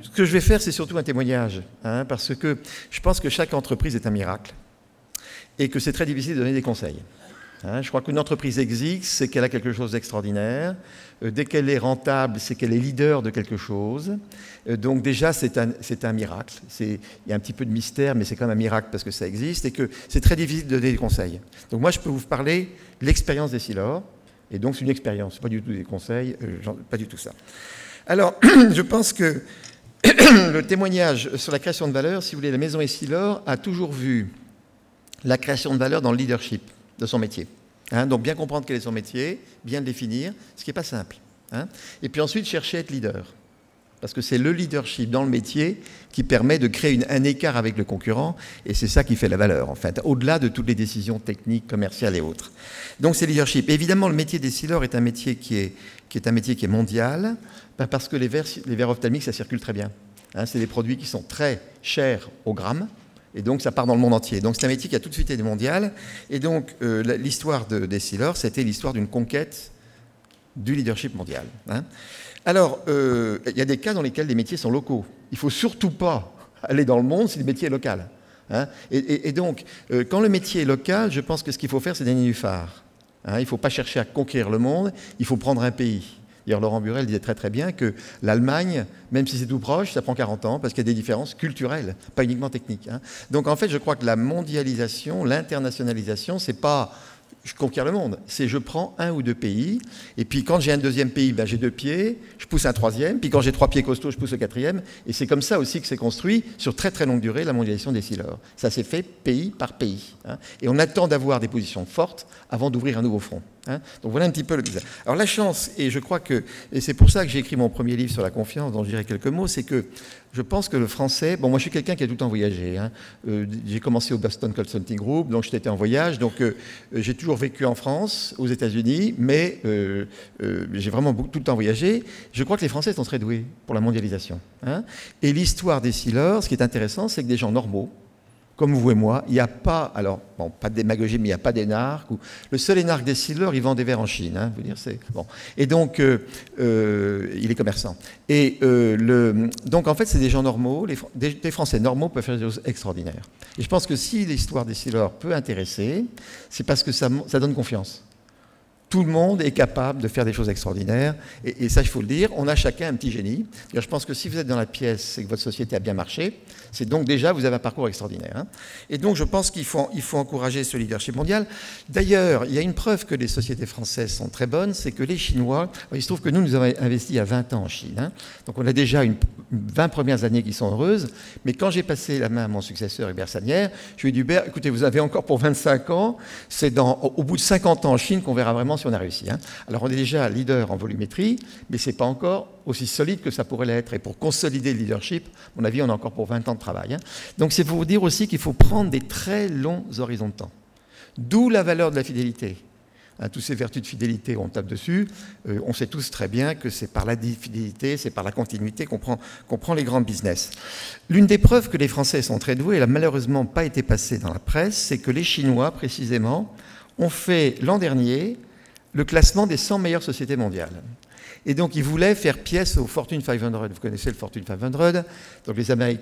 Ce que je vais faire, c'est surtout un témoignage, hein, parce que je pense que chaque entreprise est un miracle et que c'est très difficile de donner des conseils. Hein, je crois qu'une entreprise existe, c'est qu'elle a quelque chose d'extraordinaire. Dès qu'elle est rentable, c'est qu'elle est leader de quelque chose. Donc déjà, c'est un miracle. Il y a un petit peu de mystère, mais c'est quand même un miracle parce que ça existe et que c'est très difficile de donner des conseils. Donc moi, je peux vous parler de l'expérience d'Essilor. Et donc, c'est une expérience, pas du tout des conseils, pas du tout ça. Alors, je pense que le témoignage sur la création de valeur, si vous voulez, la maison Essilor a toujours vu la création de valeur dans le leadership de son métier. Hein, donc, bien comprendre quel est son métier, bien le définir, ce qui n'est pas simple. Hein. Et puis ensuite, chercher à être leader. Parce que c'est le leadership dans le métier qui permet de créer un écart avec le concurrent, et c'est ça qui fait la valeur, en fait, au-delà de toutes les décisions techniques, commerciales et autres. Donc c'est le leadership. Et évidemment, le métier d'Essilor est un métier qui est mondial, parce que les verres ophtalmiques, ça circule très bien. Hein, c'est des produits qui sont très chers au gramme, et donc ça part dans le monde entier. Donc c'est un métier qui a tout de suite été mondial, et donc l'histoire d'Essilor, c'était l'histoire d'une conquête du leadership mondial. Hein. Alors, il y a des cas dans lesquels les métiers sont locaux. Il ne faut surtout pas aller dans le monde si le métier est local. Hein. Et donc, quand le métier est local, je pense que ce qu'il faut faire, c'est des nénuphars. Hein. Il ne faut pas chercher à conquérir le monde, il faut prendre un pays. D'ailleurs, Laurent Burel disait très très bien que l'Allemagne, même si c'est tout proche, ça prend 40 ans parce qu'il y a des différences culturelles, pas uniquement techniques. Hein. Donc en fait, je crois que la mondialisation, l'internationalisation, c'est pas je conquiers le monde, c'est je prends un ou deux pays, et puis quand j'ai un deuxième pays, ben j'ai 2 pieds, je pousse un troisième, puis quand j'ai 3 pieds costauds, je pousse le 4e, et c'est comme ça aussi que c'est construit sur très très longue durée la mondialisation d'Essilor. Ça s'est fait pays par pays, hein, et on attend d'avoir des positions fortes avant d'ouvrir un nouveau front. Hein. Donc voilà un petit peu le bizarre. Alors la chance, et je crois que, et c'est pour ça que j'ai écrit mon premier livre sur la confiance, dont je dirai quelques mots, c'est que je pense que le français, bon moi je suis quelqu'un qui a tout le temps voyagé, hein. J'ai commencé au Boston Consulting Group, donc j'étais en voyage, donc j'ai toujours vécu en France, aux États-Unis, mais j'ai vraiment tout le temps voyagé. Je crois que les Français sont très doués pour la mondialisation. Hein. Et l'histoire d'Essilor, ce qui est intéressant, c'est que des gens normaux, comme vous et moi, il n'y a pas, alors, bon, pas de démagogie, mais il n'y a pas d'énarque. Le seul énarque d'Essilor, il vend des verres en Chine. Hein, vous dire, c'est, bon. Et donc, il est commerçant. Et donc, en fait, c'est des gens normaux. Des Français normaux peuvent faire des choses extraordinaires. Et je pense que si l'histoire d'Essilor peut intéresser, c'est parce que ça donne confiance. Tout le monde est capable de faire des choses extraordinaires. Et ça, il faut le dire, on a chacun un petit génie. Je pense que si vous êtes dans la pièce, c'est que votre société a bien marché. C'est donc déjà, vous avez un parcours extraordinaire. Hein. Et donc, je pense qu'il faut encourager ce leadership mondial. D'ailleurs, il y a une preuve que les sociétés françaises sont très bonnes, c'est que les Chinois, il se trouve que nous avons investi il y a 20 ans en Chine. Hein. Donc, on a déjà 20 premières années qui sont heureuses. Mais quand j'ai passé la main à mon successeur, Hubert Sagnières, je lui ai dit, Hubert, écoutez, vous avez encore pour 25 ans, c'est au bout de 50 ans en Chine qu'on verra vraiment si on a réussi. Hein. Alors, on est déjà leader en volumétrie, mais ce n'est pas encore aussi solide que ça pourrait l'être. Et pour consolider le leadership, à mon avis, on a encore pour 20 ans de travail. Hein. Donc, c'est pour vous dire aussi qu'il faut prendre des très longs horizons de temps. D'où la valeur de la fidélité. Hein, toutes ces vertus de fidélité, on tape dessus. On sait tous très bien que c'est par la fidélité, c'est par la continuité qu'on prend les grands business. L'une des preuves que les Français sont très doués, elle n'a malheureusement pas été passée dans la presse, c'est que les Chinois, précisément, ont fait l'an dernier le classement des 100 meilleures sociétés mondiales. Et donc, ils voulaient faire pièce au Fortune 500. Vous connaissez le Fortune 500. Donc,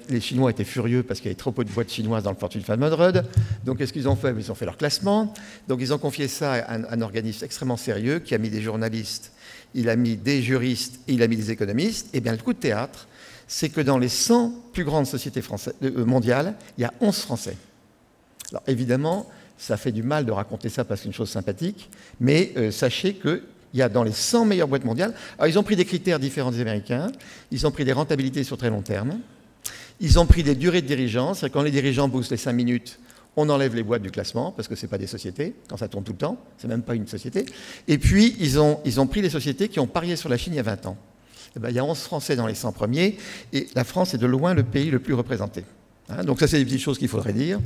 les Chinois étaient furieux parce qu'il y avait trop peu de boîtes chinoises dans le Fortune 500. Donc, qu'est-ce qu'ils ont fait? Ils ont fait leur classement. Donc, ils ont confié ça à un organisme extrêmement sérieux qui a mis des journalistes, il a mis des juristes et il a mis des économistes. Et bien, le coup de théâtre, c'est que dans les 100 plus grandes sociétés mondiales, il y a 11 Français. Alors, évidemment, ça fait du mal de raconter ça parce que c'est une chose sympathique, mais sachez qu'il y a dans les 100 meilleures boîtes mondiales, alors ils ont pris des critères différents des Américains, ils ont pris des rentabilités sur très long terme, ils ont pris des durées de dirigeance, c'est-à-dire quand les dirigeants boostent les 5 minutes, on enlève les boîtes du classement, parce que ce n'est pas des sociétés, quand ça tourne tout le temps, c'est même pas une société, et puis ils ont pris les sociétés qui ont parié sur la Chine il y a 20 ans. Et bien, il y a 11 Français dans les 100 premiers, et la France est de loin le pays le plus représenté. Hein, donc ça, c'est des petites choses qu'il faudrait dire.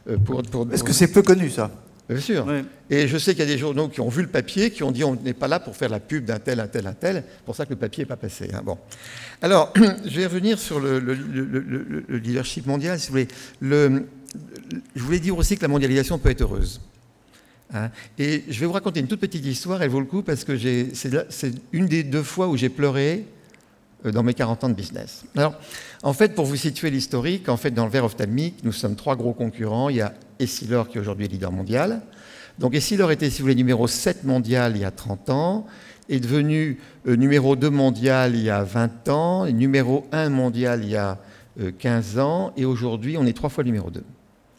Est-ce que c'est peu connu, ça? Bien sûr. Oui. Et je sais qu'il y a des journaux qui ont vu le papier, qui ont dit on n'est pas là pour faire la pub d'un tel, un tel, un tel. C'est pour ça que le papier n'est pas passé. Hein. Bon. Alors, je vais revenir sur le leadership mondial, si vous voulez. Je voulais dire aussi que la mondialisation peut être heureuse. Hein. Et je vais vous raconter une toute petite histoire, elle vaut le coup, parce que c'est une des 2 fois où j'ai pleuré dans mes 40 ans de business. Alors, en fait, pour vous situer l'historique, en fait, dans le verre ophtalmique, nous sommes 3 gros concurrents. Il y a Essilor qui aujourd'hui est leader mondial. Donc Essilor était, si vous voulez, numéro 7 mondial il y a 30 ans, est devenu numéro 2 mondial il y a 20 ans, et numéro 1 mondial il y a 15 ans, et aujourd'hui on est 3 fois numéro 2.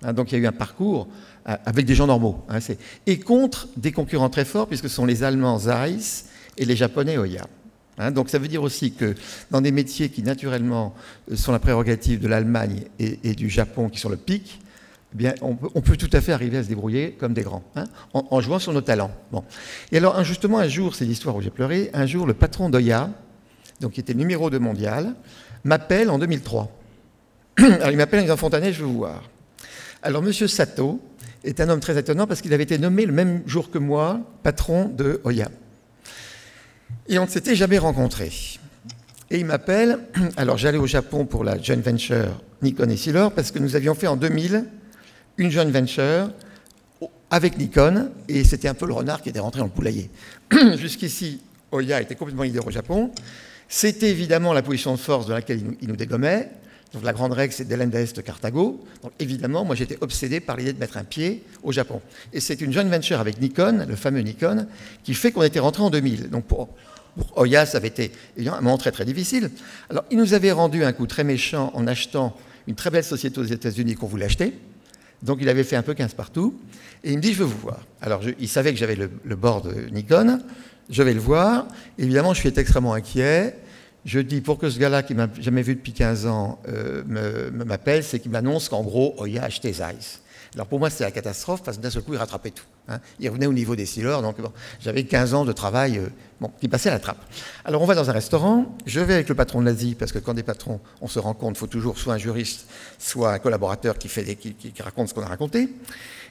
Hein, donc il y a eu un parcours avec des gens normaux. Hein, et contre des concurrents très forts, puisque ce sont les Allemands Zeiss et les Japonais Oya. Hein, donc ça veut dire aussi que dans des métiers qui naturellement sont la prérogative de l'Allemagne et du Japon, qui sont le pic, eh bien, on peut tout à fait arriver à se débrouiller comme des grands, hein, en jouant sur nos talents. Bon. Et alors, justement, un jour, c'est l'histoire où j'ai pleuré, un jour, le patron d'Oya, donc qui était numéro 2 mondial, m'appelle en 2003. Alors, il m'appelle en disant « Fontanet, je veux vous voir ». Alors, M. Sato est un homme très étonnant parce qu'il avait été nommé le même jour que moi patron de Oya. Et on ne s'était jamais rencontrés. Et il m'appelle, alors j'allais au Japon pour la joint venture Nikon et Essilor parce que nous avions fait en 2000 une joint venture avec Nikon, et c'était un peu le renard qui était rentré dans le poulailler. Jusqu'ici, Oya était complètement leader au Japon. C'était évidemment la position de force de laquelle il nous dégommait. Donc la grande règle, c'est Delen d'Est Carthago. Donc évidemment, moi j'étais obsédé par l'idée de mettre un pied au Japon. Et c'est une joint venture avec Nikon, le fameux Nikon, qui fait qu'on était rentré en 2000. Donc pour Oya, ça avait été évidemment un moment très très difficile. Alors il nous avait rendu un coup très méchant en achetant une très belle société aux États-Unis qu'on voulait acheter. Donc il avait fait un peu 15 partout, et il me dit « je veux vous voir ». Alors il savait que j'avais le board de Nikon, je vais le voir, évidemment je suis extrêmement inquiet, je dis pour que ce gars-là qui m'a jamais vu depuis 15 ans m'appelle, c'est qu'il m'annonce qu'en gros Oya a acheté Zeiss. Alors pour moi c'était la catastrophe parce que d'un seul coup il rattrapait tout. Hein. Il revenait au niveau des Essilor, donc bon, j'avais 15 ans de travail qui passait à la trappe. Alors on va dans un restaurant, je vais avec le patron de l'Asie, parce que quand des patrons on se rend compte, il faut toujours soit un juriste, soit un collaborateur qui raconte ce qu'on a raconté.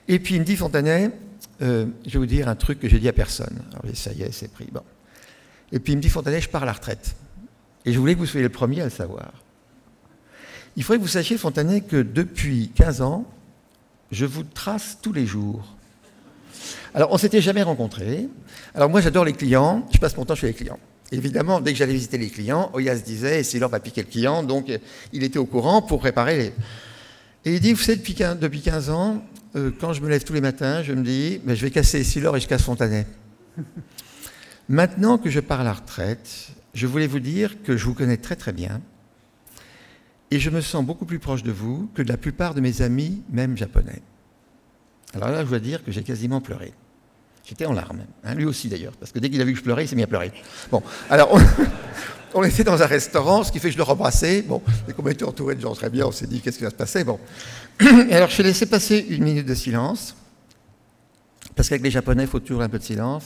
Et puis il me dit « Fontanet, je vais vous dire un truc que j'ai dit à personne ». Alors ça y est, c'est pris. Bon. Et puis il me dit « Fontanet, je pars à la retraite. Et je voulais que vous soyez le premier à le savoir. Il faudrait que vous sachiez, Fontanet, que depuis 15 ans, je vous trace tous les jours. » Alors, on ne s'était jamais rencontrés. Alors, moi, j'adore les clients. Je passe mon temps chez les clients. Évidemment, dès que j'allais visiter les clients, Oya se disait, Essilor va piquer le client. Donc, il était au courant pour préparer les... Et il dit, vous savez, depuis 15 ans, quand je me lève tous les matins, je me dis, je vais casser Essilor et je casse Fontanet. Maintenant que je pars à la retraite, je voulais vous dire que je vous connais très très bien. Et je me sens beaucoup plus proche de vous que de la plupart de mes amis, même japonais. Alors là, je dois dire que j'ai quasiment pleuré. J'étais en larmes, hein, lui aussi d'ailleurs, parce que dès qu'il a vu que je pleurais, il s'est mis à pleurer. Bon, alors on était dans un restaurant, ce qui fait que je le rembrassais. Bon, et comme on était entouré de gens très bien, on s'est dit qu'est-ce qui va se passer. Bon, et alors je vais laisser passer une minute de silence, parce qu'avec les Japonais, il faut toujours un peu de silence.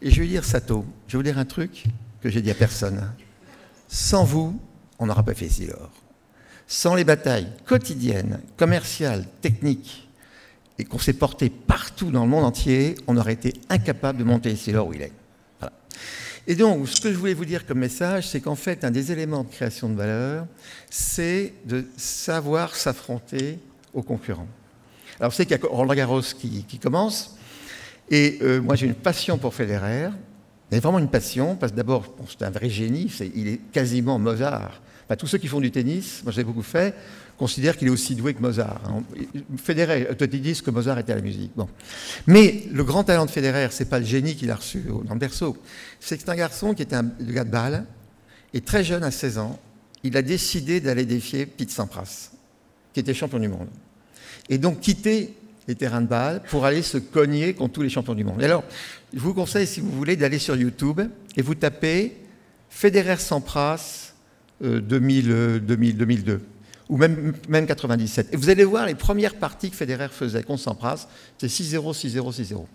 Et je vais lui dire, Sato, je vais vous dire un truc que j'ai dit à personne. Sans vous, on n'aura pas fait Essilor. Sans les batailles quotidiennes, commerciales, techniques, et qu'on s'est porté partout dans le monde entier, on aurait été incapable de monter Essilor où il est. Voilà. Et donc, ce que je voulais vous dire comme message, c'est qu'en fait, un des éléments de création de valeur, c'est de savoir s'affronter aux concurrents. Alors, vous savez qu'il y a Roland Garros qui commence, et moi, j'ai une passion pour Federer, mais vraiment une passion, parce que d'abord, bon, c'est un vrai génie, il est quasiment Mozart. Enfin, tous ceux qui font du tennis, moi j'ai beaucoup fait, considèrent qu'il est aussi doué que Mozart. Federer te disent que Mozart était à la musique. Bon. Mais le grand talent de Federer, ce n'est pas le génie qu'il a reçu dans le berceau. C'est que c'est un garçon qui était un gars de balle, et très jeune, à 16 ans, il a décidé d'aller défier Pete Sampras, qui était champion du monde. Et donc quitter les terrains de balle pour aller se cogner contre tous les champions du monde. Et alors, je vous conseille, si vous voulez, d'aller sur YouTube et vous tapez Federer-Sampras 2002 ou même 97. Et vous allez voir les premières parties que Federer faisait contre Sampras, c'est 6-0, 6-0, 6-0.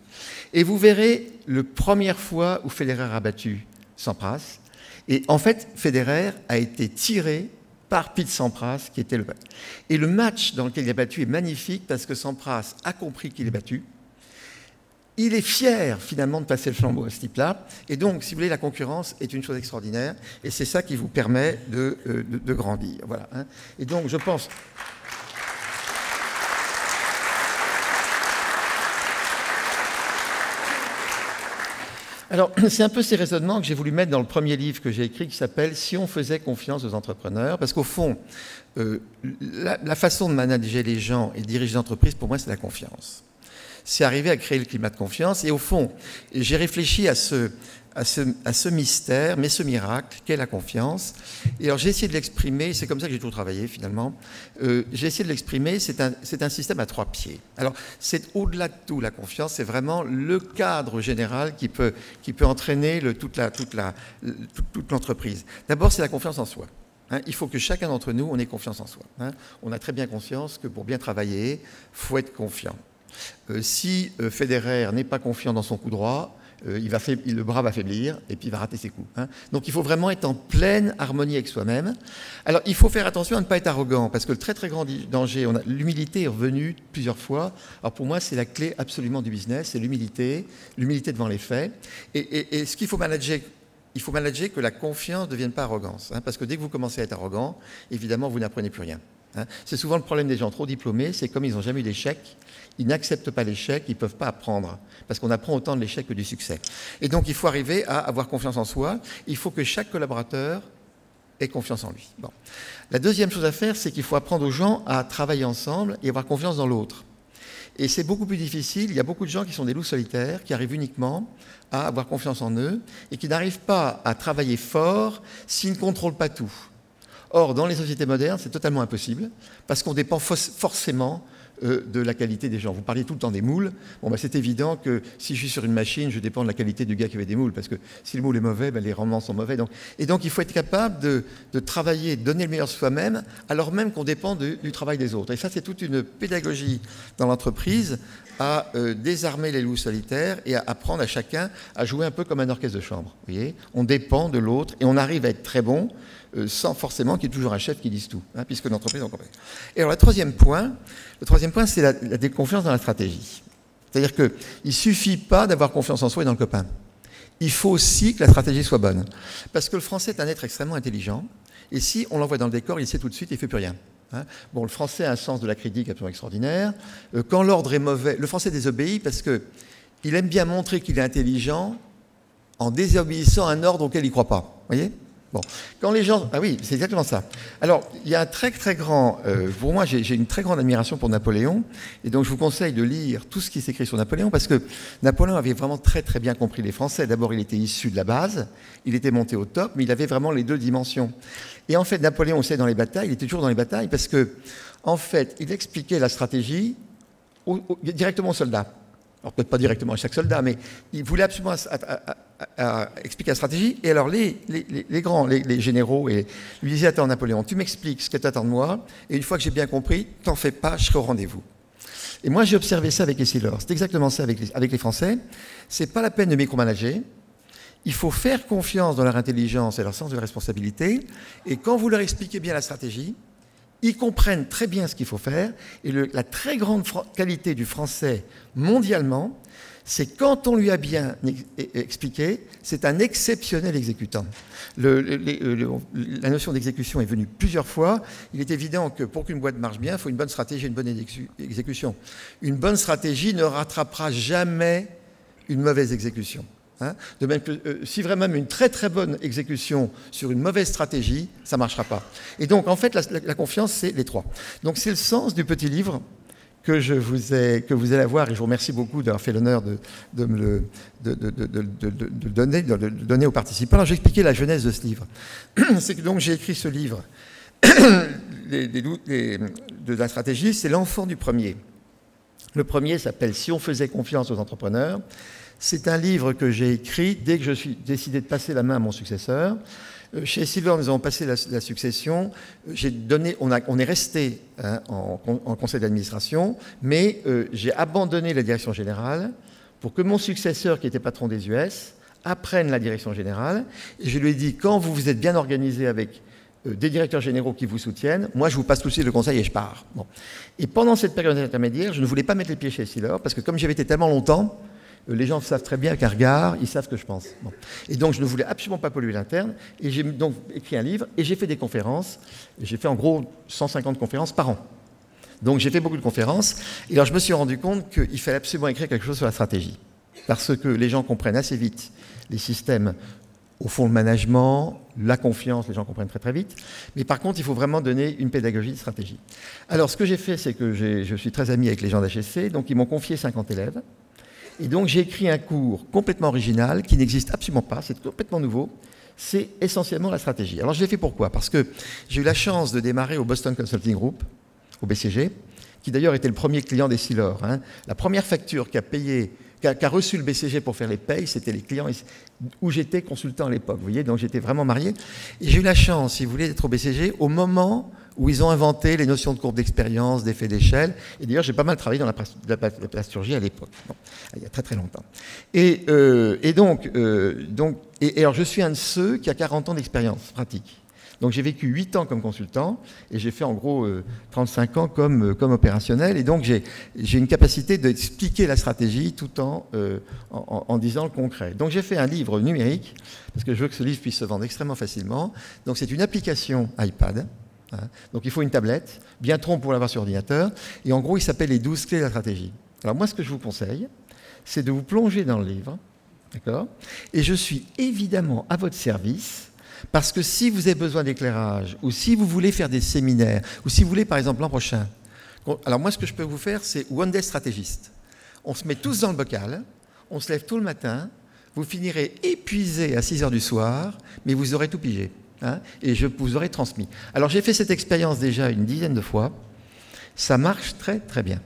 Et vous verrez la première fois où Federer a battu Sampras. Et en fait, Federer a été tiré par Pete Sampras, qui était le battu. Et le match dans lequel il a battu est magnifique parce que Sampras a compris qu'il est battu. Il est fier, finalement, de passer le flambeau à ce type-là. Et donc, si vous voulez, la concurrence est une chose extraordinaire. Et c'est ça qui vous permet de grandir. Voilà, hein. Et donc, je pense... Alors, c'est un peu ces raisonnements que j'ai voulu mettre dans le premier livre que j'ai écrit qui s'appelle « Si on faisait confiance aux entrepreneurs », parce qu'au fond, la façon de manager les gens et de diriger l'entreprise, pour moi, c'est la confiance. C'est arriver à créer le climat de confiance. Et au fond, j'ai réfléchi à ce mystère, mais ce miracle, qu'est la confiance. Et alors j'ai essayé de l'exprimer, c'est comme ça que j'ai toujours travaillé finalement. J'ai essayé de l'exprimer, c'est un système à 3 pieds. Alors c'est au-delà de tout la confiance, c'est vraiment le cadre général qui peut entraîner toute l'entreprise. D'abord, c'est la confiance en soi. Il faut que chacun d'entre nous, on ait confiance en soi. On a très bien conscience que pour bien travailler, il faut être confiant. Si Federer n'est pas confiant dans son coup droit, le bras va faiblir et puis il va rater ses coups. Donc il faut vraiment être en pleine harmonie avec soi-même. Alors il faut faire attention à ne pas être arrogant, parce que le très très grand danger, l'humilité est revenue plusieurs fois. Alors pour moi, c'est la clé absolument du business, c'est l'humilité devant les faits. Et ce qu'il faut manager, il faut manager que la confiance ne devienne pas arrogance. Parce que dès que vous commencez à être arrogant, évidemment, vous n'apprenez plus rien. C'est souvent le problème des gens trop diplômés, c'est comme ils n'ont jamais eu d'échec, ils n'acceptent pas l'échec, ils ne peuvent pas apprendre, parce qu'on apprend autant de l'échec que du succès. Et donc il faut arriver à avoir confiance en soi, il faut que chaque collaborateur ait confiance en lui. Bon. La deuxième chose à faire, c'est qu'il faut apprendre aux gens à travailler ensemble et avoir confiance dans l'autre. Et c'est beaucoup plus difficile, il y a beaucoup de gens qui sont des loups solitaires, qui arrivent uniquement à avoir confiance en eux, et qui n'arrivent pas à travailler fort s'ils ne contrôlent pas tout. Or, dans les sociétés modernes, c'est totalement impossible, parce qu'on dépend forcément de la qualité des gens. Vous parliez tout le temps des moules. Bon, c'est évident que si je suis sur une machine, je dépends de la qualité du gars qui avait des moules, parce que si le moule est mauvais, les rendements sont mauvais. Et donc, il faut être capable de travailler, de donner le meilleur de soi-même, alors même qu'on dépend du travail des autres. Et ça, c'est toute une pédagogie dans l'entreprise à désarmer les loups solitaires et à apprendre à chacun à jouer un peu comme un orchestre de chambre. Vous voyez, on dépend de l'autre et on arrive à être très bon sans forcément qu'il y ait toujours un chef qui dise tout, puisque l'entreprise est en compagnie. Et alors, le troisième point, c'est la déconfiance dans la stratégie. C'est-à-dire qu'il ne suffit pas d'avoir confiance en soi et dans le copain. Il faut aussi que la stratégie soit bonne. Parce que le français est un être extrêmement intelligent, et si on l'envoie dans le décor, il sait tout de suite et il ne fait plus rien. Bon, le français a un sens de la critique absolument extraordinaire. Quand l'ordre est mauvais, le français désobéit parce qu'il aime bien montrer qu'il est intelligent en désobéissant à un ordre auquel il ne croit pas. Vous voyez ? Bon, quand les gens... Ah oui, c'est exactement ça. Alors, il y a un très très grand... pour moi, j'ai une très grande admiration pour Napoléon, et donc je vous conseille de lire tout ce qui s'écrit sur Napoléon, parce que Napoléon avait vraiment très très bien compris les Français. D'abord, il était issu de la base, il était monté au top, mais il avait vraiment les deux dimensions. Et en fait, Napoléon, on sait, dans les batailles, il était toujours dans les batailles, parce que, en fait, il expliquait la stratégie directement aux soldats. Alors peut-être pas directement à chaque soldat, mais il voulait absolument expliquer la stratégie. Et alors les généraux, lui disaient « Attends Napoléon, tu m'expliques ce que tu attends de moi, et une fois que j'ai bien compris, t'en fais pas, je serai au rendez-vous. » Et moi j'ai observé ça avec les Sailors, c'est exactement ça avec les Français. C'est pas la peine de micromanager, il faut faire confiance dans leur intelligence et leur sens de la responsabilité, et quand vous leur expliquez bien la stratégie, ils comprennent très bien ce qu'il faut faire. Et la très grande qualité du français mondialement, c'est quand on lui a bien expliqué, c'est un exceptionnel exécutant. La notion d'exécution est venue plusieurs fois. Il est évident que pour qu'une boîte marche bien, il faut une bonne stratégie et une bonne exécution. Une bonne stratégie ne rattrapera jamais une mauvaise exécution. De même que si vraiment une très très bonne exécution sur une mauvaise stratégie, ça ne marchera pas. Et donc en fait la confiance, c'est les trois. Donc c'est le sens du petit livre que vous allez avoir, et je vous remercie beaucoup d'avoir fait l'honneur de le donner aux participants. Alors j'ai expliqué la genèse de ce livre. C'est que donc j'ai écrit ce livre de la stratégie, c'est l'enfant du premier. Le premier s'appelle « Si on faisait confiance aux entrepreneurs ». C'est un livre que j'ai écrit dès que je suis décidé de passer la main à mon successeur. Chez Silver, nous avons passé la succession. On est resté en conseil d'administration, mais j'ai abandonné la direction générale pour que mon successeur, qui était patron des US, apprenne la direction générale. Et je lui ai dit, quand vous êtes bien organisé avec des directeurs généraux qui vous soutiennent, moi je vous passe tout de suite le conseil et je pars. Bon. Et pendant cette période intermédiaire, je ne voulais pas mettre les pieds chez Silver, parce que comme j'avais été tellement longtemps, les gens savent très bien qu'un regard, ils savent ce que je pense. Bon. Et donc, je ne voulais absolument pas polluer l'interne. Et j'ai donc écrit un livre et j'ai fait des conférences. J'ai fait en gros 150 conférences par an. Donc, j'ai fait beaucoup de conférences. Et alors, je me suis rendu compte qu'il fallait absolument écrire quelque chose sur la stratégie. parce que les gens comprennent assez vite les systèmes, au fond, le management, la confiance, les gens comprennent très très vite. Mais par contre, il faut vraiment donner une pédagogie de stratégie. Alors, ce que j'ai fait, c'est que je suis très ami avec les gens d'HSC, donc ils m'ont confié 50 élèves. Et donc, j'ai écrit un cours complètement original, qui n'existe absolument pas, c'est complètement nouveau. C'est essentiellement la stratégie. Alors, je l'ai fait pourquoi? Parce que j'ai eu la chance de démarrer au Boston Consulting Group, au BCG, qui d'ailleurs était le premier client des Silor. Hein. La première facture qu'a reçu le BCG pour faire les payes, c'était les clients où j'étais consultant à l'époque. Vous voyez, donc j'étais vraiment marié. Et j'ai eu la chance, si vous voulez, d'être au BCG au moment où ils ont inventé les notions de courbe d'expérience, d'effet d'échelle. Et d'ailleurs, j'ai pas mal travaillé dans la plasturgie à l'époque, bon, il y a très très longtemps. Et alors, je suis un de ceux qui a 40 ans d'expérience pratique. Donc j'ai vécu 8 ans comme consultant et j'ai fait en gros 35 ans comme opérationnel. Et donc j'ai une capacité d'expliquer la stratégie tout en disant le concret. Donc j'ai fait un livre numérique, parce que je veux que ce livre puisse se vendre extrêmement facilement. Donc c'est une application iPad. Hein. Donc il faut une tablette, bien trop pour l'avoir sur ordinateur. Et en gros, il s'appelle les 12 clés de la stratégie. Alors moi, ce que je vous conseille, c'est de vous plonger dans le livre. D'accord ? Et je suis évidemment à votre service. Parce que si vous avez besoin d'éclairage, ou si vous voulez faire des séminaires, ou si vous voulez, par exemple, l'an prochain, alors moi, ce que je peux vous faire, c'est One Day Stratégiste. On se met tous dans le bocal, on se lève tout le matin, vous finirez épuisé à 6 heures du soir, mais vous aurez tout pigé, hein, et je vous aurai transmis. Alors, j'ai fait cette expérience déjà une dizaine de fois. Ça marche très, très bien.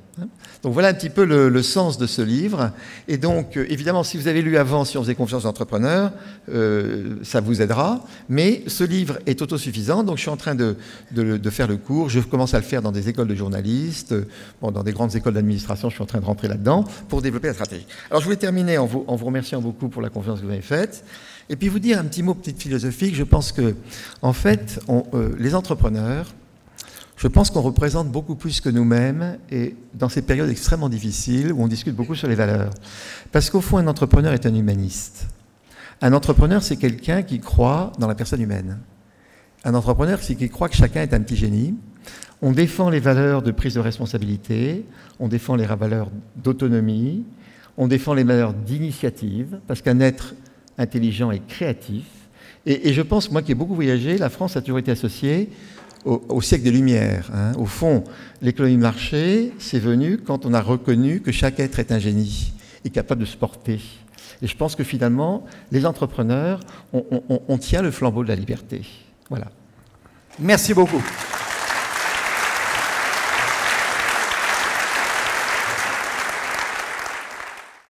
Donc voilà un petit peu le sens de ce livre. Et donc, évidemment, si vous avez lu avant, si on faisait confiance aux entrepreneurs, ça vous aidera. Mais ce livre est autosuffisant. Donc, je suis en train de faire le cours. Je commence à le faire dans des écoles de journalistes, dans des grandes écoles d'administration. Je suis en train de rentrer là-dedans pour développer la stratégie. Alors, je voulais terminer en vous remerciant beaucoup pour la confiance que vous avez faite. Et puis, vous dire un petit mot, petite philosophique. Je pense que, en fait, les entrepreneurs, je pense qu'on représente beaucoup plus que nous-mêmes et dans ces périodes extrêmement difficiles où on discute beaucoup sur les valeurs. Parce qu'au fond, un entrepreneur est un humaniste. Un entrepreneur, c'est quelqu'un qui croit dans la personne humaine. Un entrepreneur, c'est qui croit que chacun est un petit génie. On défend les valeurs de prise de responsabilité, on défend les valeurs d'autonomie, on défend les valeurs d'initiative, parce qu'un être intelligent est créatif. Et je pense, moi qui ai beaucoup voyagé, la France a toujours été associée au siècle des Lumières. Hein. Au fond, l'économie de marché, c'est venu quand on a reconnu que chaque être est un génie et capable de se porter. Et je pense que finalement, les entrepreneurs, on tient le flambeau de la liberté. Voilà. Merci beaucoup.